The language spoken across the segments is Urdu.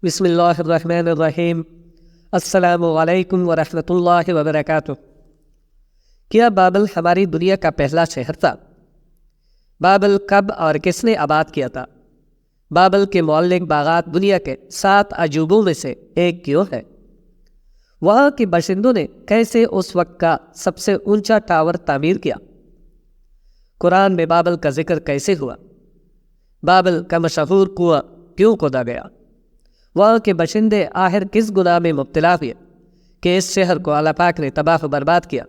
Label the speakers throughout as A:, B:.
A: بسم اللہ الرحمن الرحیم۔ السلام علیکم ورحمۃ اللہ وبرکاتہ۔ کیا بابل ہماری دنیا کا پہلا شہر تھا؟ بابل کب اور کس نے آباد کیا تھا؟ بابل کے معلق باغات دنیا کے 7 عجوبوں میں سے ایک کیوں ہے؟ وہاں کے باشندوں نے کیسے اس وقت کا سب سے اونچا ٹاور تعمیر کیا؟ قرآن میں بابل کا ذکر کیسے ہوا؟ بابل کا مشہور کنواں کیوں کھودا گیا؟ وہاں کے باشندے آخر کس گناہ میں مبتلا ہوئے کہ اس شہر کو اللہ پاک نے تباہ و برباد کیا؟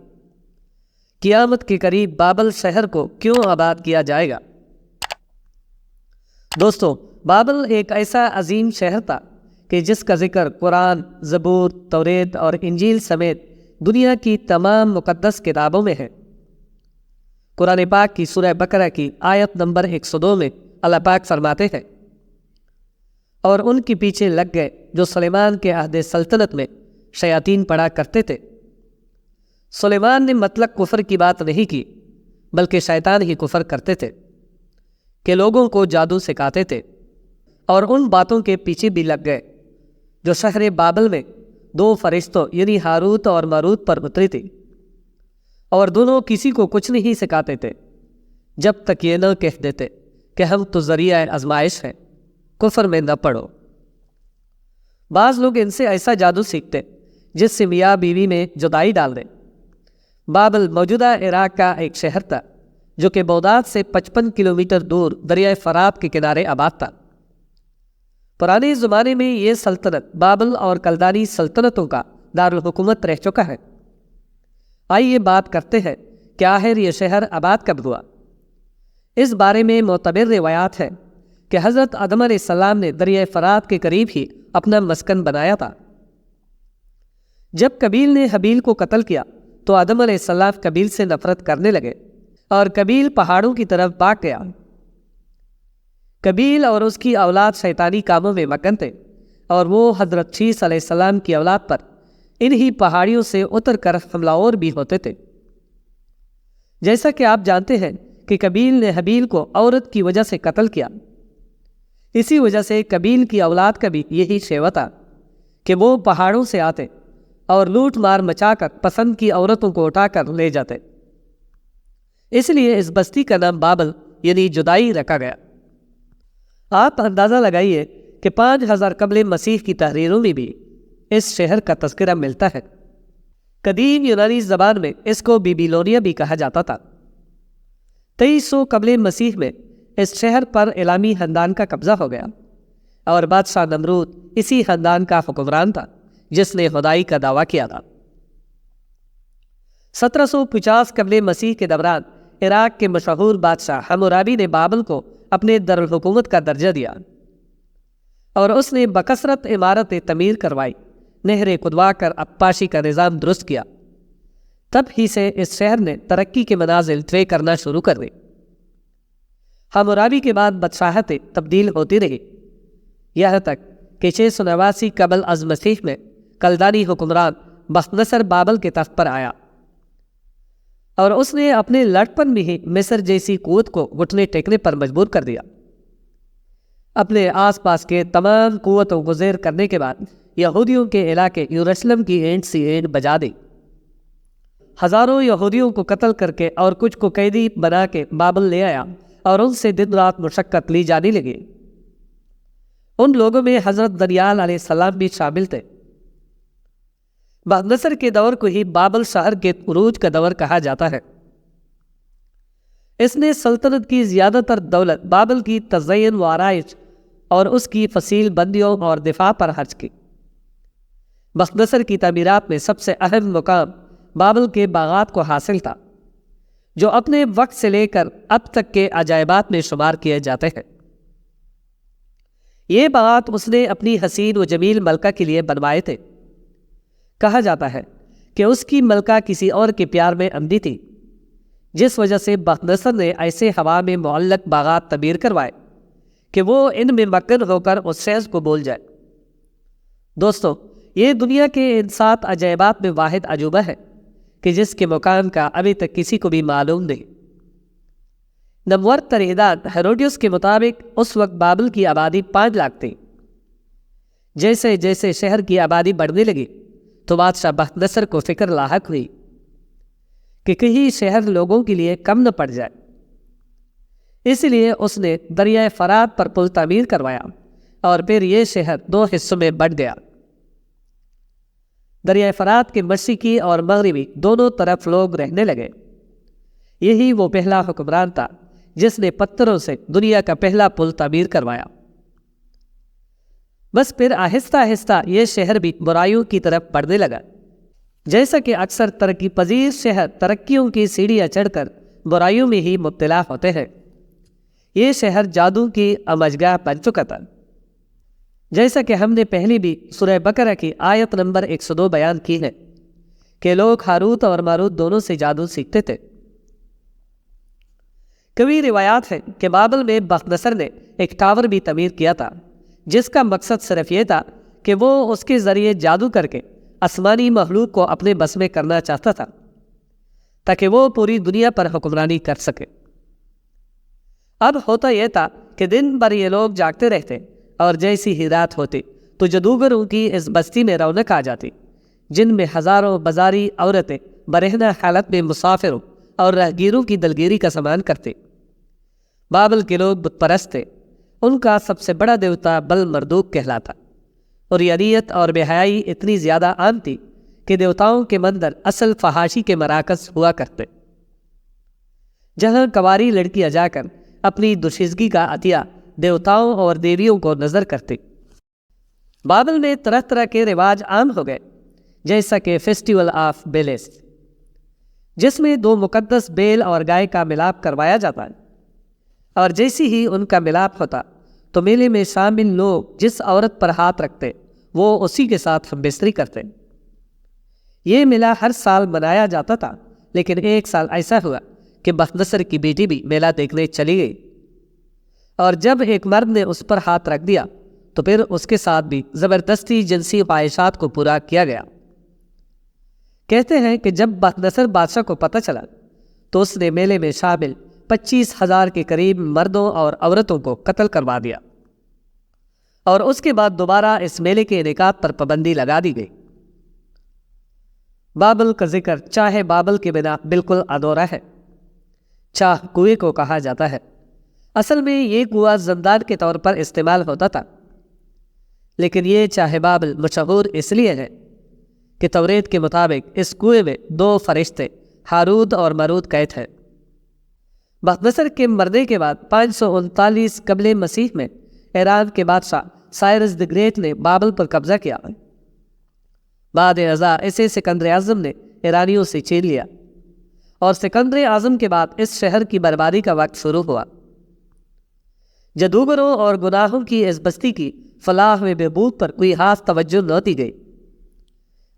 A: قیامت کے قریب بابل شہر کو کیوں آباد کیا جائے گا؟ دوستو، بابل ایک ایسا عظیم شہر تھا کہ جس کا ذکر قرآن، زبور، توریت اور انجیل سمیت دنیا کی تمام مقدس کتابوں میں ہے۔ قرآن پاک کی سورہ بقرہ کی آیت نمبر 102 میں اللہ پاک فرماتے ہیں، اور ان کے پیچھے لگ گئے جو سلیمان کے عہد سلطنت میں شیاطین پڑھا کرتے تھے۔ سلیمان نے مطلق کفر کی بات نہیں کی، بلکہ شیطان ہی کفر کرتے تھے کہ لوگوں کو جادو سکھاتے تھے، اور ان باتوں کے پیچھے بھی لگ گئے جو شہر بابل میں 2 فرشتوں یعنی ہاروت اور ماروت پر اتری تھی، اور دونوں کسی کو کچھ نہیں سکھاتے تھے جب تک یہ نہ کہہ دیتے کہ ہم تو ذریعہ آزمائش ہیں، کفر میں نہ پڑو۔ بعض لوگ ان سے ایسا جادو سیکھتے جس سے میاں بیوی میں جدائی ڈال دیں۔ بابل موجودہ عراق کا ایک شہر تھا جو کہ بغداد سے 55 کلومیٹر دور دریائے فرات کے کنارے آباد تھا۔ پرانے زمانے میں یہ سلطنت بابل اور کلدانی سلطنتوں کا دارالحکومت رہ چکا ہے۔ آئیے بات کرتے ہیں کہ آخر یہ شہر آباد کب ہوا۔ اس بارے میں معتبر روایات ہیں کہ حضرت آدم علیہ السلام نے دریائے فرات کے قریب ہی اپنا مسکن بنایا تھا۔ جب قابیل نے حابیل کو قتل کیا تو آدم علیہ السلام قابیل سے نفرت کرنے لگے اور قابیل پہاڑوں کی طرف بھاگ گیا۔ قابیل اور اس کی اولاد شیطانی کاموں میں مگن تھے، اور وہ حضرت شیس علیہ السلام کی اولاد پر انہی پہاڑیوں سے اتر کر حملہ آور بھی ہوتے تھے۔ جیسا کہ آپ جانتے ہیں کہ قابیل نے حابیل کو عورت کی وجہ سے قتل کیا، اسی وجہ سے قابیل کی اولاد کا بھی یہی شیوہ تھا کہ وہ پہاڑوں سے آتے اور لوٹ مار مچا کر پسند کی عورتوں کو اٹھا کر لے جاتے۔ اس لیے اس بستی کا نام بابل یعنی جدائی رکھا گیا۔ آپ اندازہ لگائیے کہ 5000 قبل مسیح کی تحریروں میں بھی اس شہر کا تذکرہ ملتا ہے۔ قدیم یونانی زبان میں اس کو بیبیلونیا بھی کہا جاتا تھا۔ 2300 قبل مسیح میں اس شہر پر الامی خاندان کا قبضہ ہو گیا، اور بادشاہ نمرود اسی خاندان کا حکمران تھا جس نے خدائی کا دعویٰ کیا تھا۔ 1750 قبل مسیح کے دوران عراق کے مشہور بادشاہ حمورابی نے بابل کو اپنے دارالحکومت کا درجہ دیا، اور اس نے بکثرت عمارتیں تعمیر کروائی، نہریں کھدوا کر آبپاشی کا نظام درست کیا۔ تب ہی سے اس شہر نے ترقی کے منازل طے کرنا شروع کر دی۔ حمورابی کے بعد بادشاہتیں تبدیل ہوتی رہی، یہاں تک کہ 689 قبل از مسیح میں کلدانی حکمران بختنصر بابل کے تخت پر آیا، اور اس نے اپنے لڑپن میں ہی مصر جیسی قوت کو گھٹنے ٹیکنے پر مجبور کر دیا۔ اپنے آس پاس کے تمام قوتوں کو زیر کرنے کے بعد یہودیوں کے علاقے یروشلم کی اینٹ سی اینٹ بجا دی۔ ہزاروں یہودیوں کو قتل کر کے اور کچھ کو قیدی بنا کے بابل لے آیا، اور ان سے دن رات مشقت لی جانے لگی۔ ان لوگوں میں حضرت دانیال علیہ السلام بھی شامل تھے۔ بختنصر کے دور کو ہی بابل شہر کے عروج کا دور کہا جاتا ہے۔ اس نے سلطنت کی زیادہ تر دولت بابل کی تزئین و آرائش اور اس کی فصیل بندیوں اور دفاع پر خرچ کی۔ بختنصر کی تعمیرات میں سب سے اہم مقام بابل کے باغات کو حاصل تھا، جو اپنے وقت سے لے کر اب تک کے عجائبات میں شمار کیے جاتے ہیں۔ یہ باغات اس نے اپنی حسین و جمیل ملکہ کے لیے بنوائے تھے۔ کہا جاتا ہے کہ اس کی ملکہ کسی اور کے پیار میں اندھی تھی، جس وجہ سے بختنصر نے ایسے ہوا میں معلق باغات تعمیر کروائے کہ وہ ان میں مگن ہو کر اس شہر کو بول جائے۔ دوستو، یہ دنیا کے ان 7 عجائبات میں واحد عجوبہ ہے کہ جس کے مقام کا ابھی تک کسی کو بھی معلوم نہیں۔ نمور ترہداد ہیروڈیوس کے مطابق اس وقت بابل کی آبادی 5 لاکھ تھی۔ جیسے جیسے شہر کی آبادی بڑھنے لگی تو بادشاہ بخت نصر کو فکر لاحق ہوئی کہ کہیں شہر لوگوں کے لیے کم نہ پڑ جائے۔ اس لیے اس نے دریائے فرات پر پل تعمیر کروایا اور پھر یہ شہر 2 حصوں میں بٹ گیا۔ دریائے فرات کے مشرقی اور مغربی دونوں طرف لوگ رہنے لگے۔ یہی وہ پہلا حکمران تھا جس نے پتھروں سے دنیا کا پہلا پل تعمیر کروایا۔ بس پھر آہستہ آہستہ یہ شہر بھی برائیوں کی طرف بڑھنے لگا۔ جیسا کہ اکثر ترقی پذیر شہر ترقیوں کی سیڑھیاں چڑھ کر برائیوں میں ہی مبتلا ہوتے ہیں، یہ شہر جادو کی امجگاہ بن چکا تھا۔ جیسا کہ ہم نے پہلے بھی سورہ بقرہ کی آیت نمبر 102 بیان کی ہے کہ لوگ ہاروت اور ماروت دونوں سے جادو سیکھتے تھے۔ کئی روایات ہیں کہ بابل میں بخت نصر نے ایک ٹاور بھی تعمیر کیا تھا جس کا مقصد صرف یہ تھا کہ وہ اس کے ذریعے جادو کر کے آسمانی مخلوق کو اپنے بس میں کرنا چاہتا تھا تاکہ وہ پوری دنیا پر حکمرانی کر سکے۔ اب ہوتا یہ تھا کہ دن بھر یہ لوگ جاگتے رہتے اور جیسی ہی رات ہوتی تو جادوگروں کی اس بستی میں رونق آ جاتی، جن میں ہزاروں بازاری عورتیں برہنہ حالت میں مسافروں اور راہگیروں کی دلگیری کا سامان کرتے۔ بابل کے لوگ بت پرست تھے، ان کا سب سے بڑا دیوتا بل مردوک کہلاتا، اور یریت اور بے حیائی اتنی زیادہ عام تھی کہ دیوتاؤں کے مندر اصل فحاشی کے مراکز ہوا کرتے، جہاں کنواری لڑکیاں جا کر اپنی دوشیزگی کا عطیہ دیوتاؤں اور دیویوں کو نظر کرتے۔ بابل میں طرح طرح کے رواج عام ہو گئے، جیسا کہ فیسٹیول آف بیلس، جس میں 2 مقدس بیل اور گائے کا ملاپ کروایا جاتا ہے، اور جیسی ہی ان کا ملاپ ہوتا تو میلے میں شامل لوگ جس عورت پر ہاتھ رکھتے وہ اسی کے ساتھ ہم بستری کرتے۔ یہ میلہ ہر سال منایا جاتا تھا، لیکن ایک سال ایسا ہوا کہ بخت نصر کی بیٹی بھی میلہ دیکھنے چلی گئی، اور جب ایک مرد نے اس پر ہاتھ رکھ دیا تو پھر اس کے ساتھ بھی زبردستی جنسی خواہشات کو پورا کیا گیا۔ کہتے ہیں کہ جب بخت نصر بادشاہ کو پتہ چلا تو اس نے میلے میں شامل 25,000 کے قریب مردوں اور عورتوں کو قتل کروا دیا، اور اس کے بعد دوبارہ اس میلے کے انعقاد پر پابندی لگا دی گئی۔ بابل کا ذکر چاہے بابل کے بنا بالکل ادھورا ہے۔ چاہ کنویں کو کہا جاتا ہے، اصل میں یہ کنواں زندان کے طور پر استعمال ہوتا تھا، لیکن یہ چاہے بابل مشہور اس لیے ہے کہ توریت کے مطابق اس کنویں میں 2 فرشتے ہاروت اور ماروت قید ہیں۔ بخت نصر کے مرنے کے بعد 539 قبل مسیح میں ایران کے بادشاہ سائرس دی گریٹ نے بابل پر قبضہ کیا۔ بعد ازاں اسے سکندر اعظم نے ایرانیوں سے چھین لیا، اور سکندر اعظم کے بعد اس شہر کی بربادی کا وقت شروع ہوا۔ جادوگروں اور گناہوں کی اس بستی کی فلاح و بہبود پر کوئی خاص توجہ نہ دی گئی،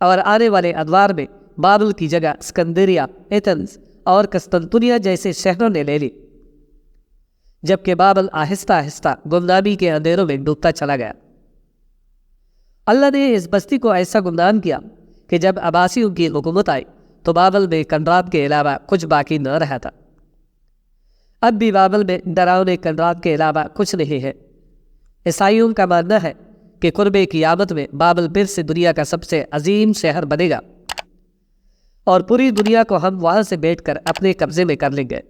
A: اور آنے والے ادوار میں بابل کی جگہ اسکندریہ، ایتھنز اور قسطنطنیہ جیسے شہروں نے لے لی، جبکہ بابل آہستہ آہستہ گمنامی کے اندھیروں میں ڈوبتا چلا گیا۔ اللہ نے اس بستی کو ایسا گمنام کیا کہ جب عباسیوں کی حکومت آئی تو بابل میں کنڈرات کے علاوہ کچھ باقی نہ رہا تھا۔ اب بھی بابل میں ڈراؤنے کنڈرات کے علاوہ کچھ نہیں ہے۔ عیسائیوں کا ماننا ہے کہ قرب قیامت میں بابل پھر سے دنیا کا سب سے عظیم شہر بنے گا، اور پوری دنیا کو ہم وہاں سے بیٹھ کر اپنے قبضے میں کر لیں گے۔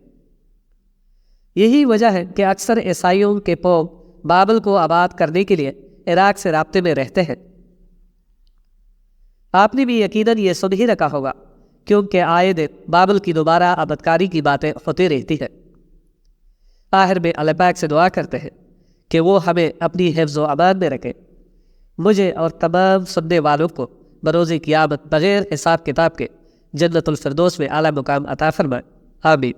A: یہی وجہ ہے کہ اکثر عیسائیوں کے پوپ بابل کو آباد کرنے کے لیے عراق سے رابطے میں رہتے ہیں۔ آپ نے بھی یقیناً یہ سن ہی رکھا ہوگا، کیونکہ آئے دن بابل کی دوبارہ آبادکاری کی باتیں ہوتی رہتی ہیں۔ آخر میں اللہ پاک سے دعا کرتے ہیں کہ وہ ہمیں اپنی حفظ و امان میں رکھے، مجھے اور تمام سننے والوں کو بروز قیامت بغیر حساب کتاب کے جنت الفردوس میں اعلیٰ مقام عطا فرمائے، آمین۔